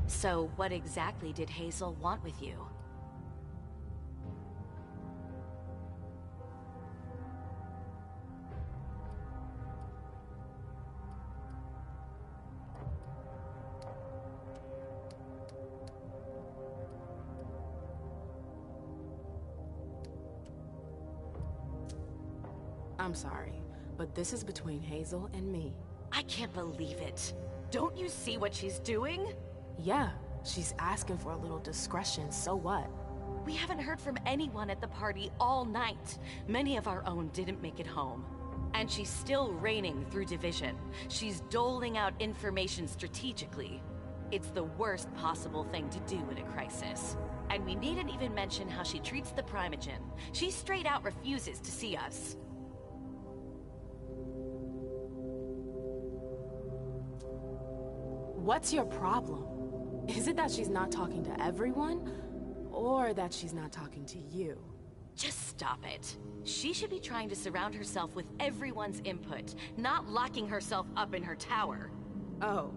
So what exactly did Hazel want with you? I'm sorry, but this is between Hazel and me. I can't believe it. Don't you see what she's doing? Yeah, she's asking for a little discretion, so what? We haven't heard from anyone at the party all night. Many of our own didn't make it home. And she's still reigning through division. She's doling out information strategically. It's the worst possible thing to do in a crisis. And we needn't even mention how she treats the Primogen. She straight out refuses to see us. What's your problem? Is it that she's not talking to everyone? Or that she's not talking to you? Just stop it. She should be trying to surround herself with everyone's input, not locking herself up in her tower. Oh,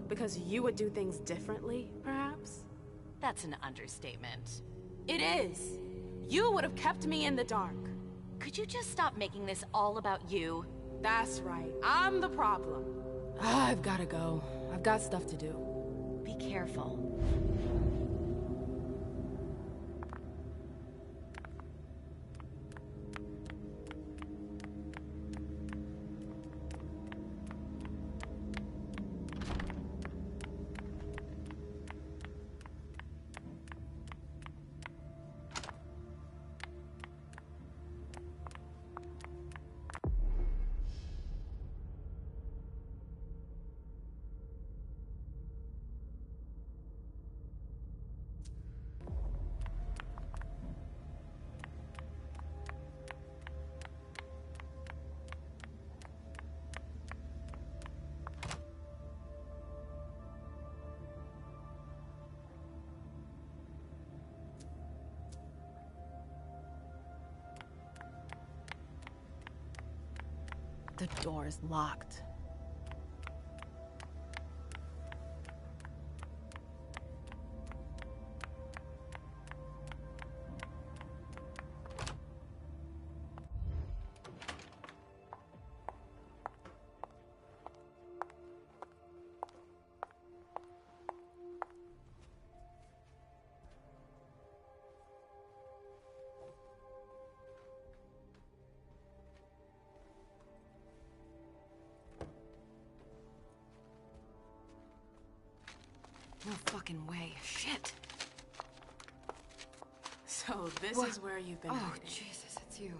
because you would do things differently, perhaps? That's an understatement. It is. You would have kept me in the dark. Could you just stop making this all about you? That's right. I'm the problem. I've gotta go. I've got stuff to do. Be careful. The door is locked. No fucking way. Shit. So this is where you've been Oh, hiding. Jesus, it's you.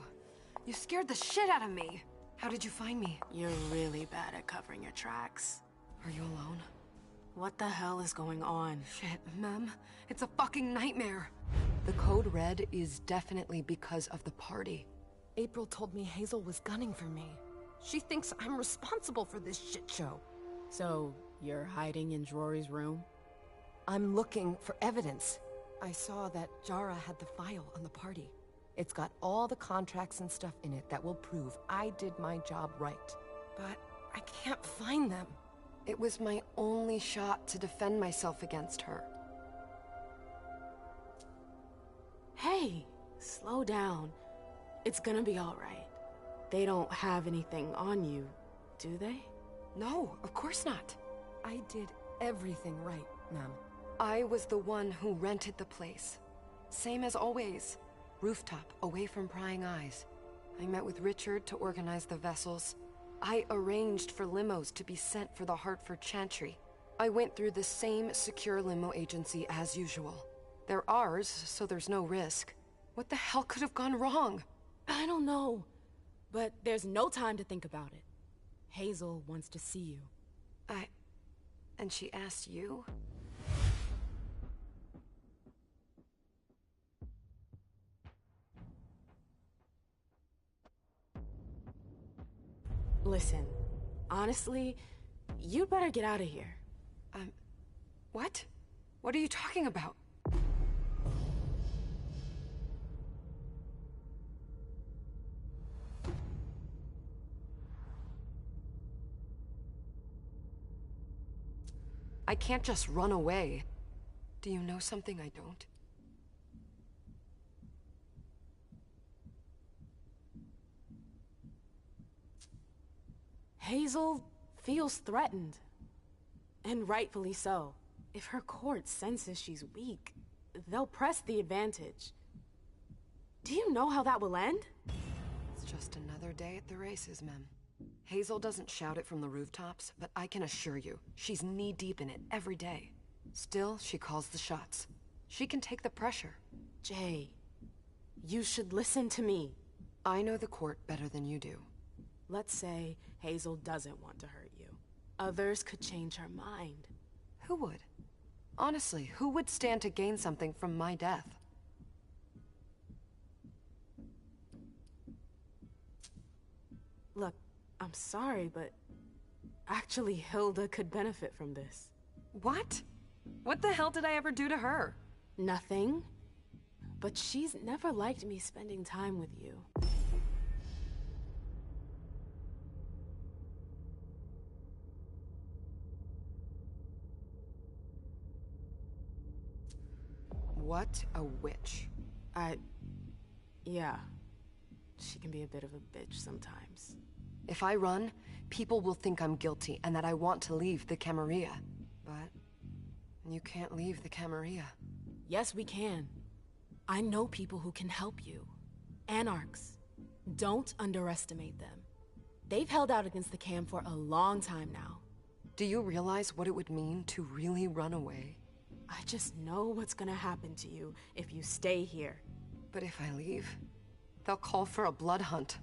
You scared the shit out of me. How did you find me? You're really bad at covering your tracks. Are you alone? What the hell is going on? Shit, Mem. It's a fucking nightmare. The code red is definitely because of the party. April told me Hazel was gunning for me. She thinks I'm responsible for this shit show. So, you're hiding in Rory's room? I'm looking for evidence. I saw that Jara had the file on the party. It's got all the contracts and stuff in it that will prove I did my job right. But I can't find them. It was my only shot to defend myself against her. Hey, slow down. It's gonna be all right. They don't have anything on you, do they? No, of course not. I did everything right, Ma'am. I was the one who rented the place. Same as always. Rooftop, away from prying eyes. I met with Richard to organize the vessels. I arranged for limos to be sent for the Hartford Chantry. I went through the same secure limo agency as usual. They're ours, so there's no risk. What the hell could have gone wrong? I don't know. But there's no time to think about it. Hazel wants to see you. And she asked you? Listen, honestly, you'd better get out of here. What? What are you talking about? I can't just run away. Do you know something I don't? Hazel feels threatened. And rightfully so. If her court senses she's weak, they'll press the advantage. Do you know how that will end? It's just another day at the races, Mem. Hazel doesn't shout it from the rooftops, but I can assure you, she's knee-deep in it every day. Still, she calls the shots. She can take the pressure. Jay, you should listen to me. I know the court better than you do. Let's say Hazel doesn't want to hurt you. Others could change her mind. Who would? Honestly, who would stand to gain something from my death? Look, I'm sorry, but actually Hilda could benefit from this. What? What the hell did I ever do to her? Nothing. But she's never liked me spending time with you. What a witch. Yeah. She can be a bit of a bitch sometimes. If I run, people will think I'm guilty and that I want to leave the Camarilla. But you can't leave the Camarilla. Yes, we can. I know people who can help you. Anarchs. Don't underestimate them. They've held out against the Cam for a long time now. Do you realize what it would mean to really run away? I just know what's gonna happen to you if you stay here. But if I leave, they'll call for a blood hunt.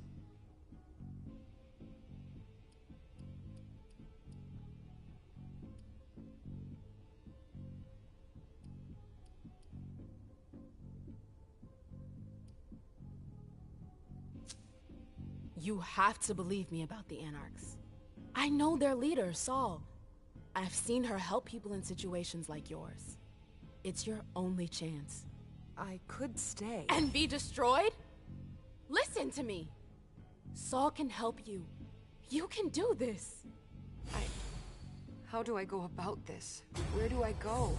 You have to believe me about the Anarchs. I know their leader, Saul. I've seen her help people in situations like yours. It's your only chance. I could stay. And be destroyed? Listen to me. Saul can help you. You can do this. How do I go about this? Where do I go?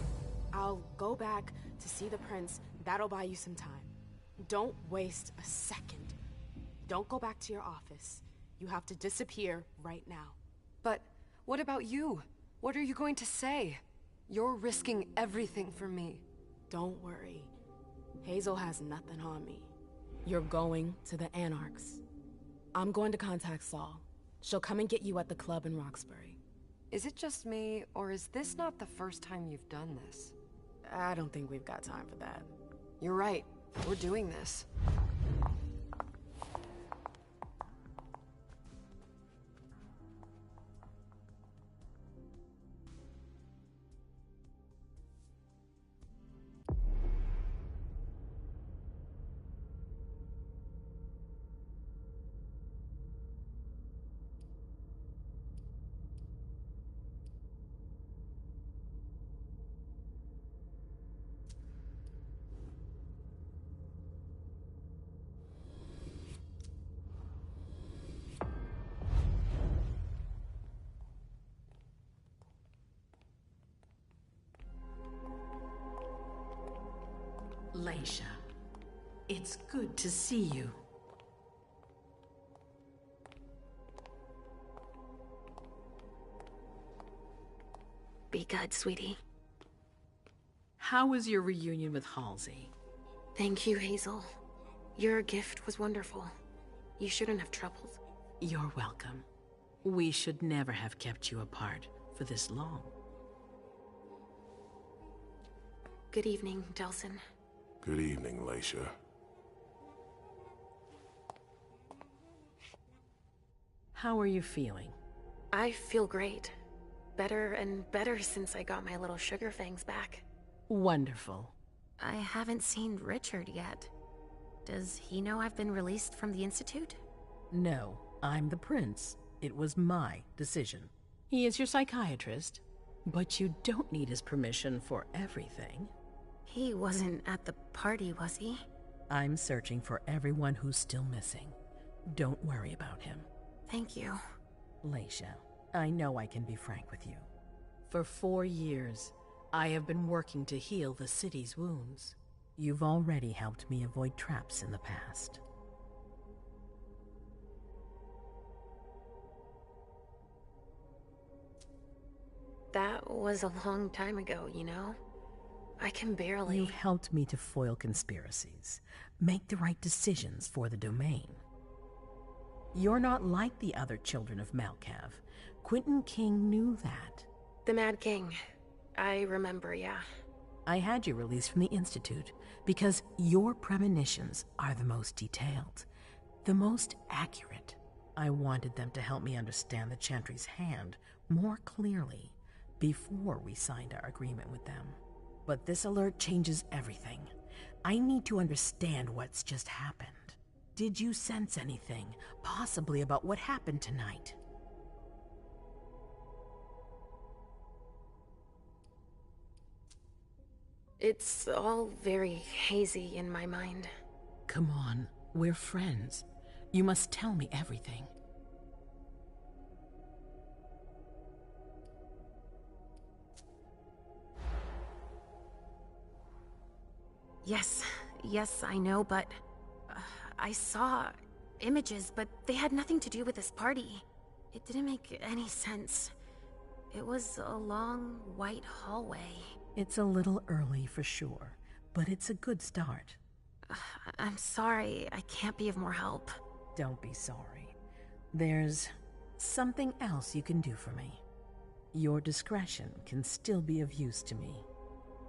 I'll go back to see the prince. That'll buy you some time. Don't waste a second. Don't go back to your office. You have to disappear right now. But what about you? What are you going to say? You're risking everything for me. Don't worry. Hazel has nothing on me. You're going to the Anarchs. I'm going to contact Saul. She'll come and get you at the club in Roxbury. Is it just me, or is this not the first time you've done this? I don't think we've got time for that. You're right. We're doing this. Leisha, it's good to see you. Be good, sweetie. How was your reunion with Halsey? Thank you, Hazel. Your gift was wonderful. You shouldn't have troubled. You're welcome. We should never have kept you apart for this long. Good evening, Delsin. Good evening, Leisha. How are you feeling? I feel great. Better and better since I got my little sugar fangs back. Wonderful. I haven't seen Richard yet. Does he know I've been released from the Institute? No, I'm the prince. It was my decision. He is your psychiatrist, but you don't need his permission for everything. He wasn't at the party, was he? I'm searching for everyone who's still missing. Don't worry about him. Thank you. Leisha, I know I can be frank with you. For 4 years, I have been working to heal the city's wounds. You've already helped me avoid traps in the past. That was a long time ago, you know? I can barely... You've helped me to foil conspiracies, make the right decisions for the domain. You're not like the other children of Malkav. Quentin King knew that. The Mad King. I remember, yeah. I had you released from the Institute because your premonitions are the most detailed, the most accurate. I wanted them to help me understand the Chantry's hand more clearly before we signed our agreement with them. But this alert changes everything. I need to understand what's just happened. Did you sense anything, possibly about what happened tonight? It's all very hazy in my mind. Come on, we're friends. You must tell me everything. Yes, I know, but... I saw images, but they had nothing to do with this party. It didn't make any sense. It was a long, white hallway. It's a little early for sure, but it's a good start. I'm sorry, I can't be of more help. Don't be sorry. There's something else you can do for me. Your discretion can still be of use to me.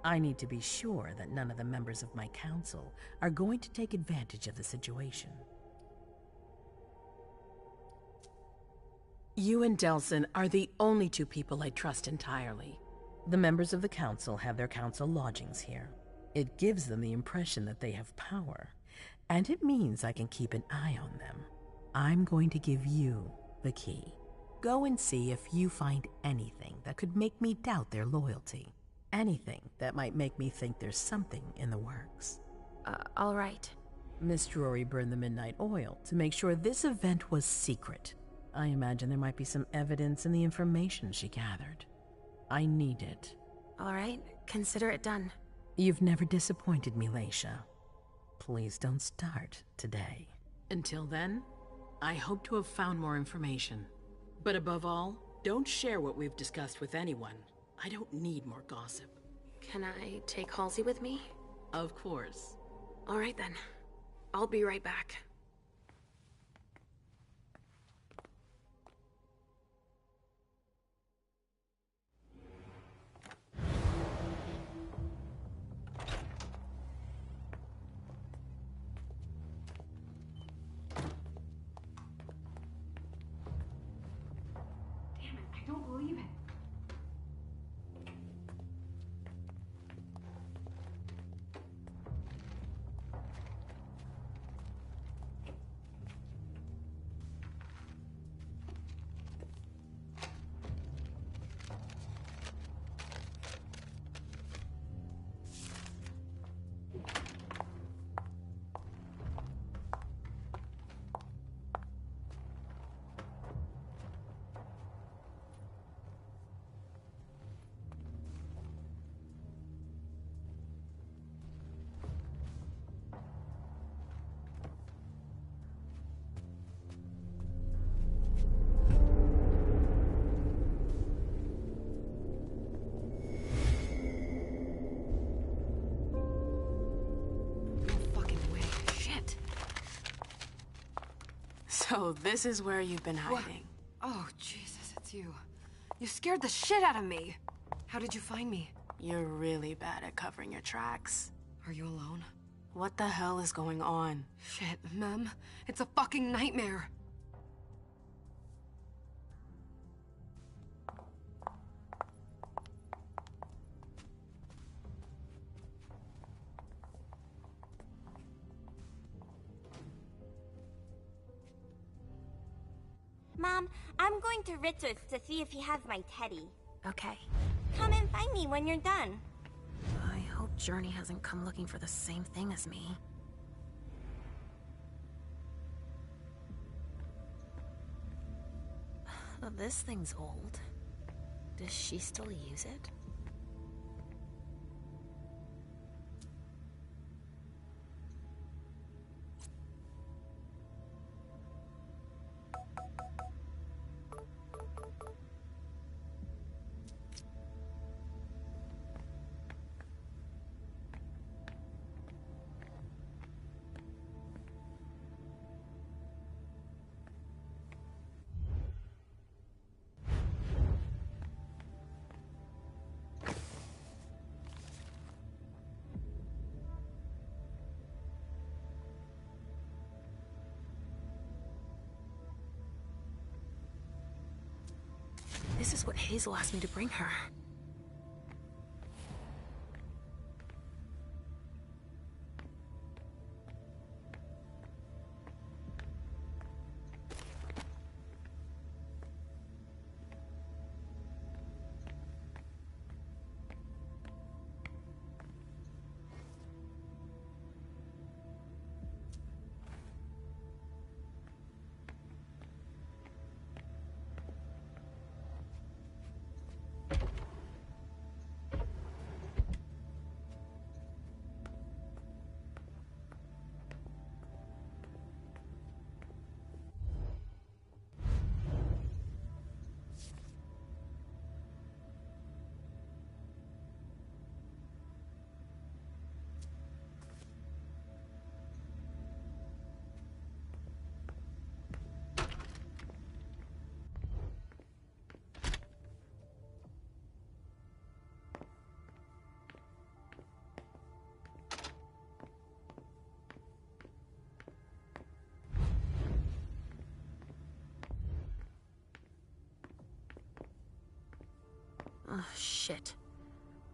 I need to be sure that none of the members of my council are going to take advantage of the situation. You and Delson are the only two people I trust entirely. The members of the council have their council lodgings here. It gives them the impression that they have power, and it means I can keep an eye on them. I'm going to give you the key. Go and see if you find anything that could make me doubt their loyalty. Anything that might make me think there's something in the works. All right. Miss Drury burned the midnight oil to make sure this event was secret. I imagine there might be some evidence in the information she gathered. I need it. All right, consider it done. You've never disappointed me, Leisha. Please don't start today. Until then, I hope to have found more information. But above all, don't share what we've discussed with anyone. I don't need more gossip. Can I take Halsey with me? Of course. All right then. I'll be right back. Damn it, I don't believe it. So this is where you've been hiding. What? Oh, Jesus, it's you. You scared the shit out of me. How did you find me? You're really bad at covering your tracks. Are you alone? What the hell is going on? Shit, Mem. It's a fucking nightmare. Mom, I'm going to Richard's to see if he has my teddy. Okay. Come and find me when you're done. I hope Journey hasn't come looking for the same thing as me. This thing's old. Does she still use it? This is what Hazel asked me to bring her. Oh, shit.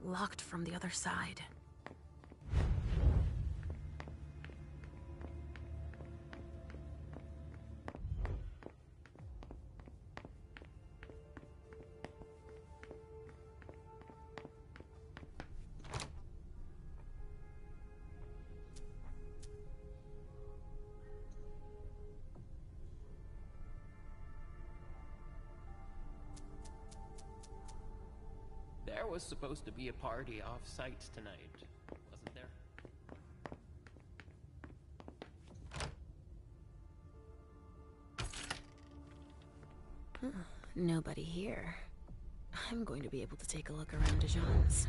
Locked from the other side. There was supposed to be a party off-site tonight, wasn't there? Nobody here. I'm going to be able to take a look around Dijon's.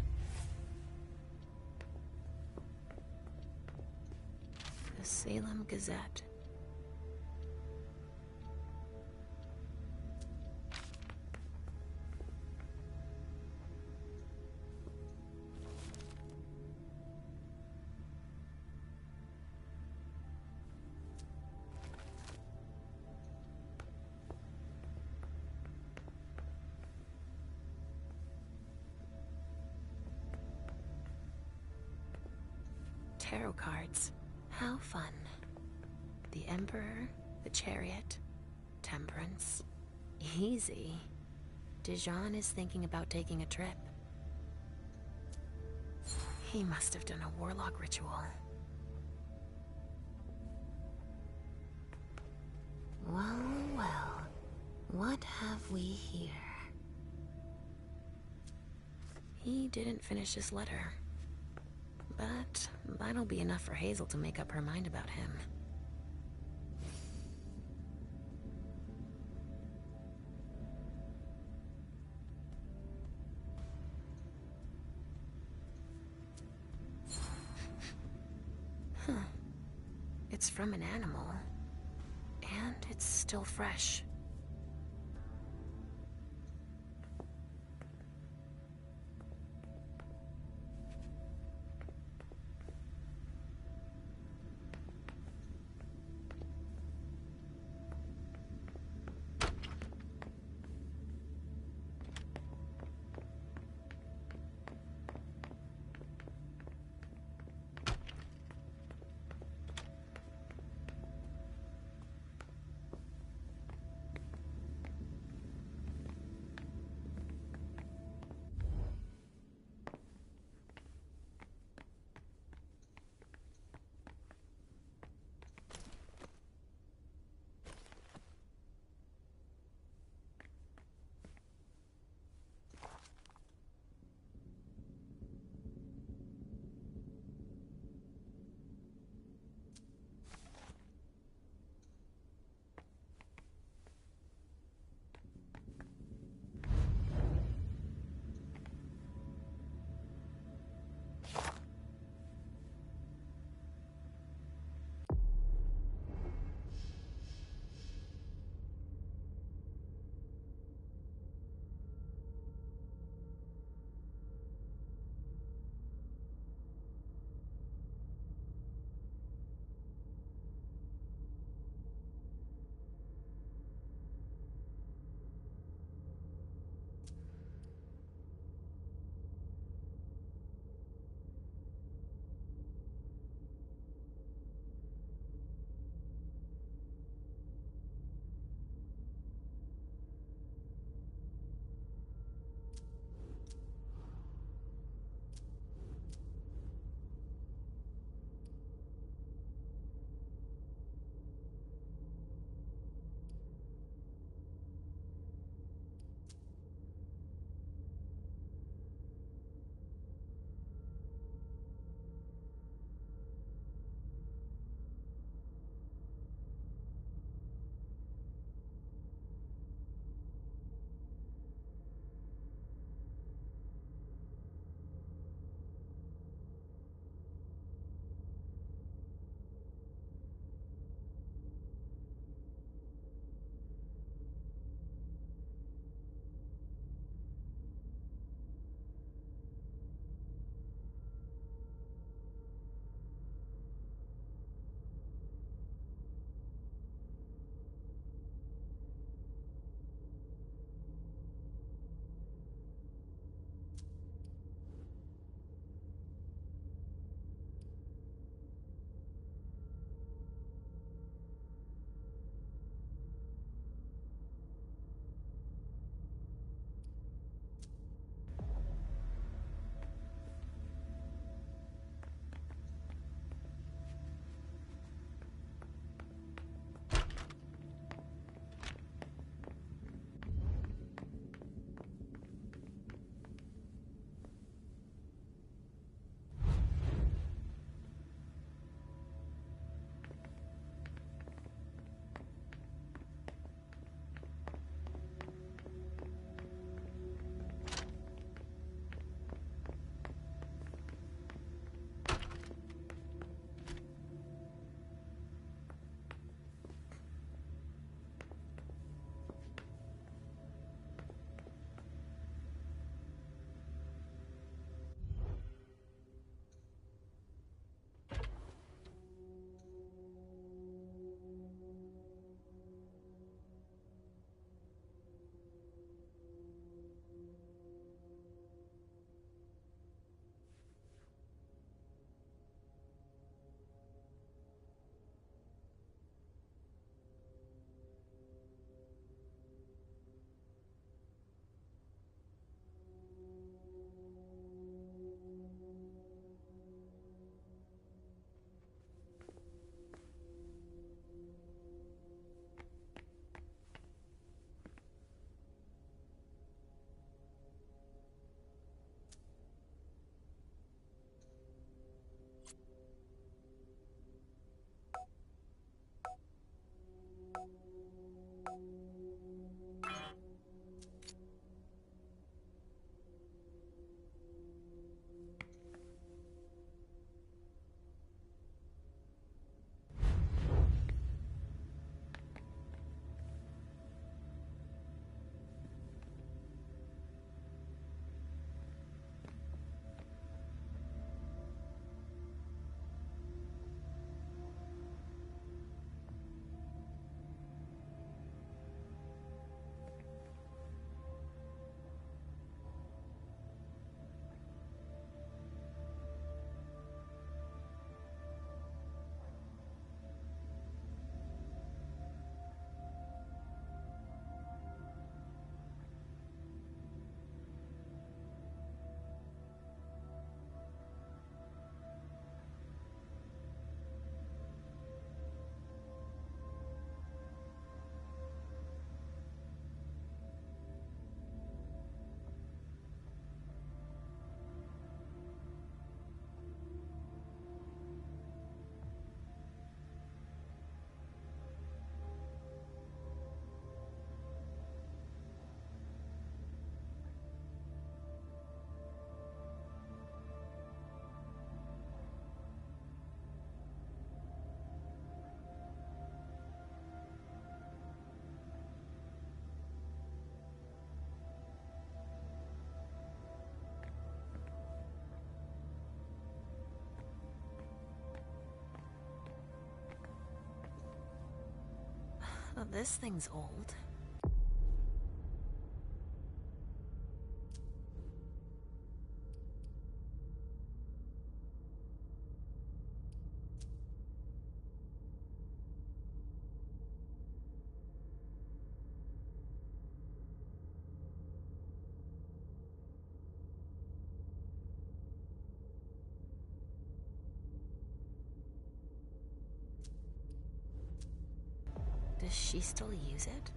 The Salem Gazette. Tarot cards. How fun. The Emperor, the Chariot, Temperance. Easy. Dijon is thinking about taking a trip. He must have done a warlock ritual. Well, well. What have we here? He didn't finish his letter. But that'll be enough for Hazel to make up her mind about him. Huh. It's from an animal. And it's still fresh. This thing's old. Does she still use it?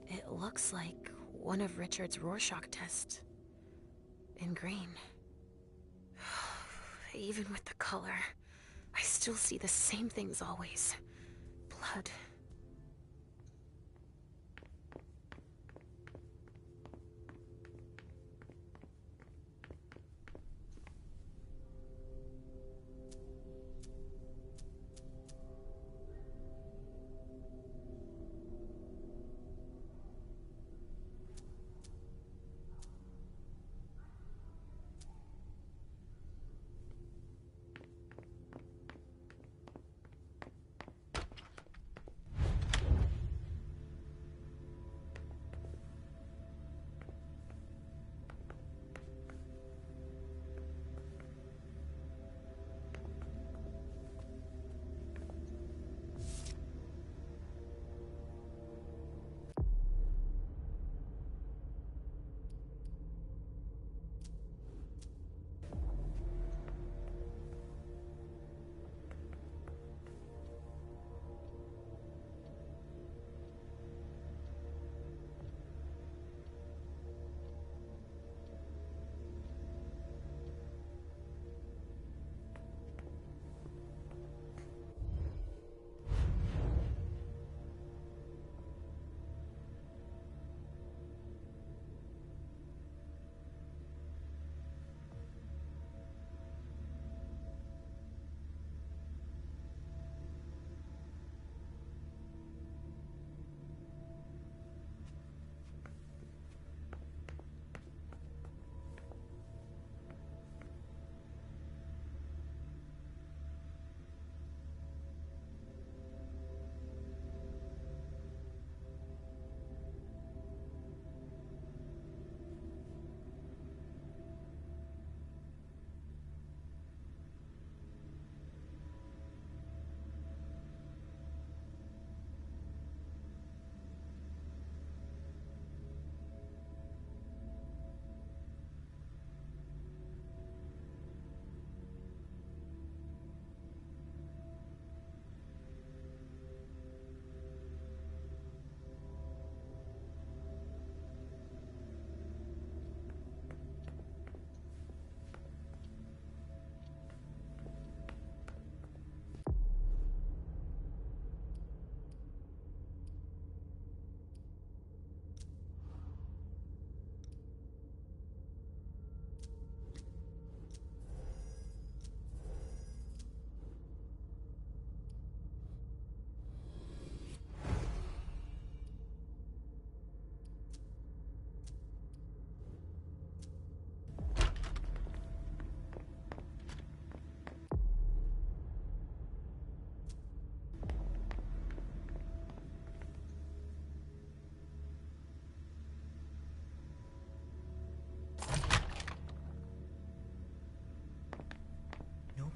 It looks like one of Richard's Rorschach tests. In green. Even with the color, I still see the same things always. Blood.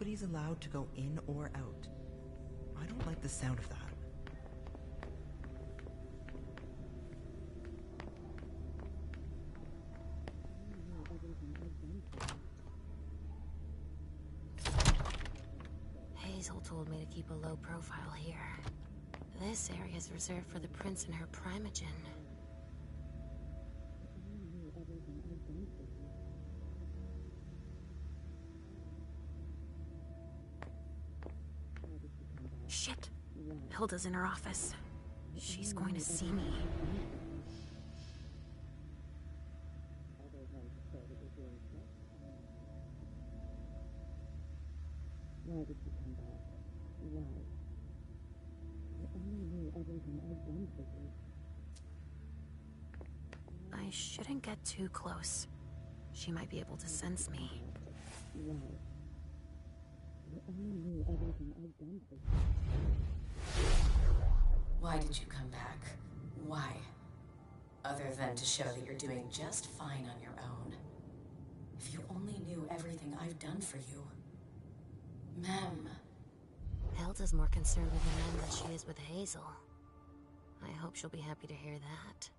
Nobody's allowed to go in or out. I don't like the sound of that. Hazel told me to keep a low profile here. This area is reserved for the prince and her primogen. Shit. Hilda's in her office. She's going to see me. Why did you come back? Why? I only knew everything I've done for you. I shouldn't get too close. She might be able to sense me. Why? I only knew everything I've done for you. Why did you come back? Why? Other than to show that you're doing just fine on your own. If you only knew everything I've done for you. Ma'am. Hilda's more concerned with the men than she is with Hazel. I hope she'll be happy to hear that.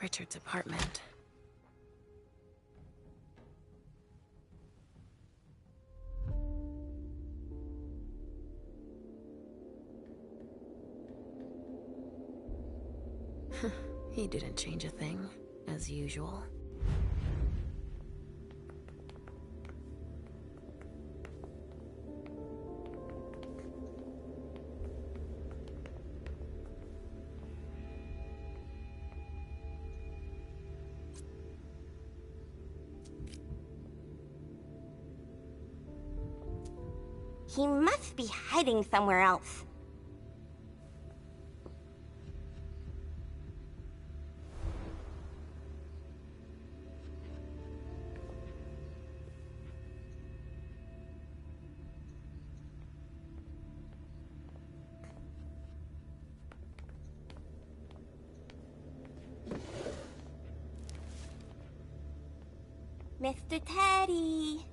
Richard's apartment. He didn't change a thing, as usual. He must be hiding somewhere else. Mr. Teddy.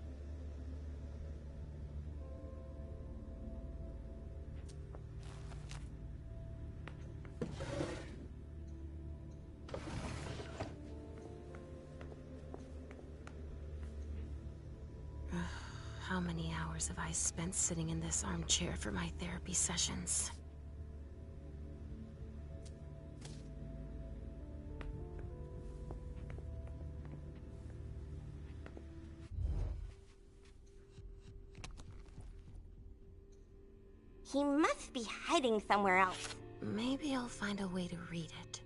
How many hours have I spent sitting in this armchair for my therapy sessions? He must be hiding somewhere else. Maybe I'll find a way to read it.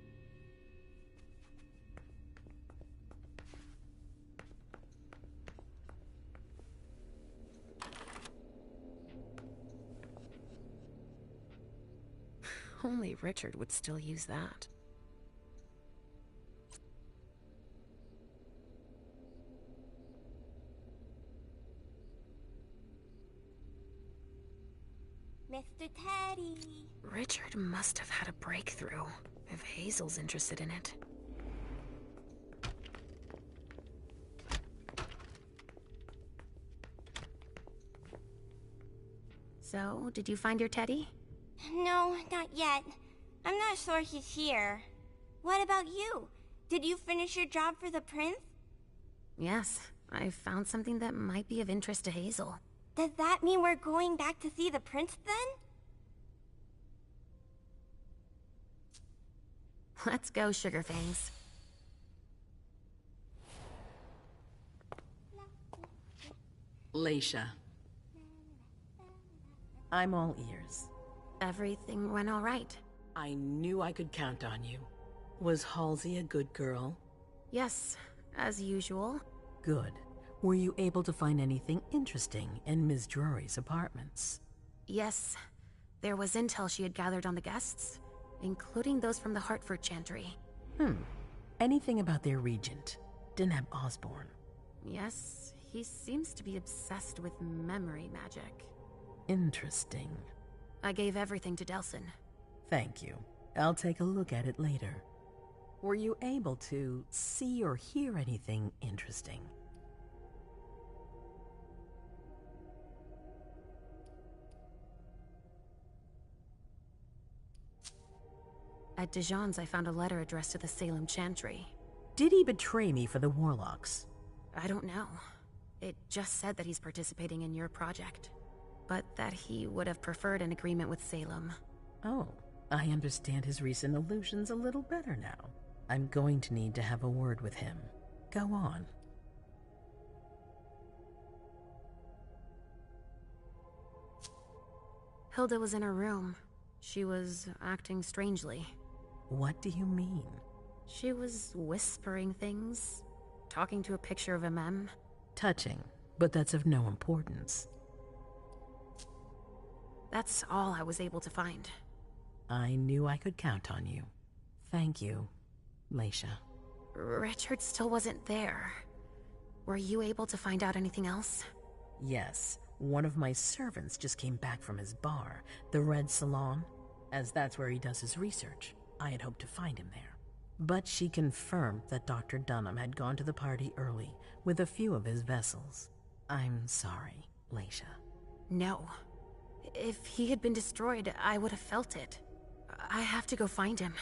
Only Richard would still use that. Mr. Teddy. Richard must have had a breakthrough, if Hazel's interested in it. So, did you find your teddy? No, not yet. I'm not sure he's here. What about you? Did you finish your job for the prince? Yes, I found something that might be of interest to Hazel. Does that mean we're going back to see the prince then? Let's go, Sugar Fangs. Leisha. I'm all ears. Everything went all right. I knew I could count on you. Was Halsey a good girl? Yes, as usual. Good. Were you able to find anything interesting in Ms. Drury's apartments? Yes. There was intel she had gathered on the guests, including those from the Hartford Chantry. Anything about their regent, Deneb Osborne? Yes, he seems to be obsessed with memory magic. Interesting. I gave everything to Delsin. Thank you. I'll take a look at it later. Were you able to see or hear anything interesting? At Dijon's, I found a letter addressed to the Salem Chantry. Did he betray me for the Warlocks? I don't know. It just said that he's participating in your project, but that he would have preferred an agreement with Salem. Oh, I understand his recent illusions a little better now. I'm going to need to have a word with him. Go on. Hilda was in her room. She was acting strangely. What do you mean? She was whispering things, talking to a picture of a mem. Touching, but that's of no importance. That's all I was able to find. I knew I could count on you. Thank you, Leisha. Richard still wasn't there. Were you able to find out anything else? Yes, one of my servants just came back from his bar, the Red Salon, as that's where he does his research. I had hoped to find him there. But she confirmed that Dr. Dunham had gone to the party early with a few of his vessels. I'm sorry, Leisha. No. If he had been destroyed, I would have felt it. I have to go find him.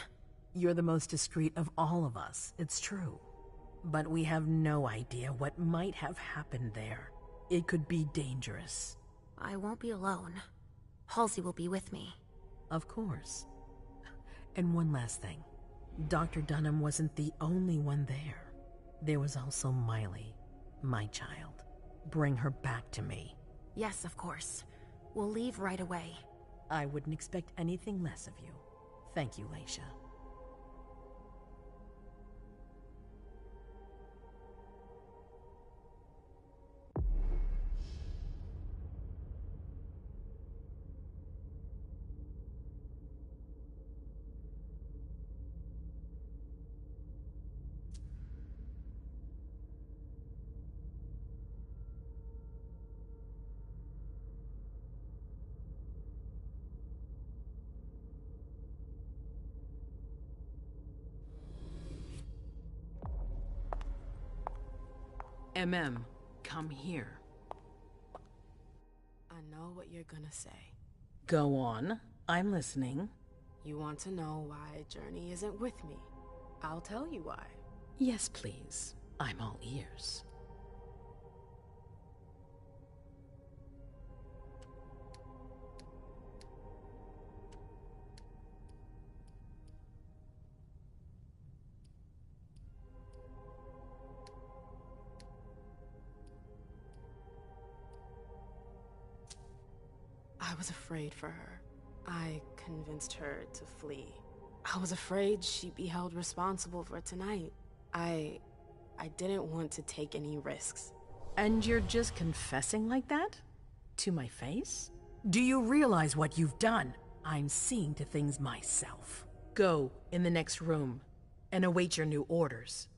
You're the most discreet of all of us, it's true. But we have no idea what might have happened there. It could be dangerous. I won't be alone. Halsey will be with me. Of course. And one last thing. Dr. Dunham wasn't the only one there. There was also Miley, my child. Bring her back to me. Yes, of course. We'll leave right away. I wouldn't expect anything less of you. Thank you, Leisha. Come here. I know what you're gonna say. Go on. I'm listening. You want to know why Journey isn't with me. I'll tell you why. Yes, please. I'm all ears. I was afraid for her. I convinced her to flee. I was afraid she'd be held responsible for tonight. I didn't want to take any risks. And you're just confessing like that? To my face? Do you realize what you've done? I'm seeing to things myself. Go in the next room and await your new orders.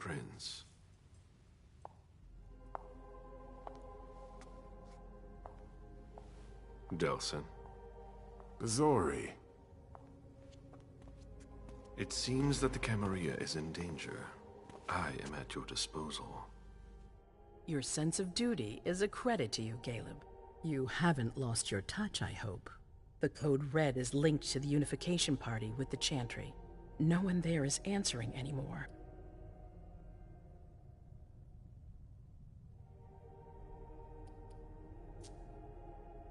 prince. Delson. Zori. It seems that the Camarilla is in danger. I am at your disposal. Your sense of duty is a credit to you, Caleb. You haven't lost your touch, I hope. The Code Red is linked to the Unification Party with the Chantry. No one there is answering anymore.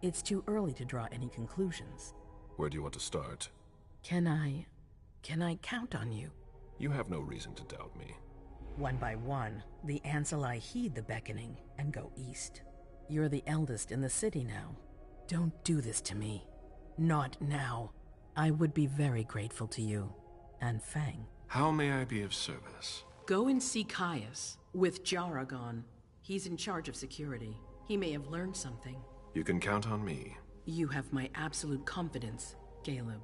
It's too early to draw any conclusions. Where do you want to start? Can I count on you? You have no reason to doubt me. One by one, the Ancilai heed the beckoning and go east. You're the eldest in the city now. Don't do this to me. Not now. I would be very grateful to you. And Fang. How may I be of service? Go and see Caius, with Jaragon. He's in charge of security. He may have learned something. You can count on me. You have my absolute confidence, Caleb.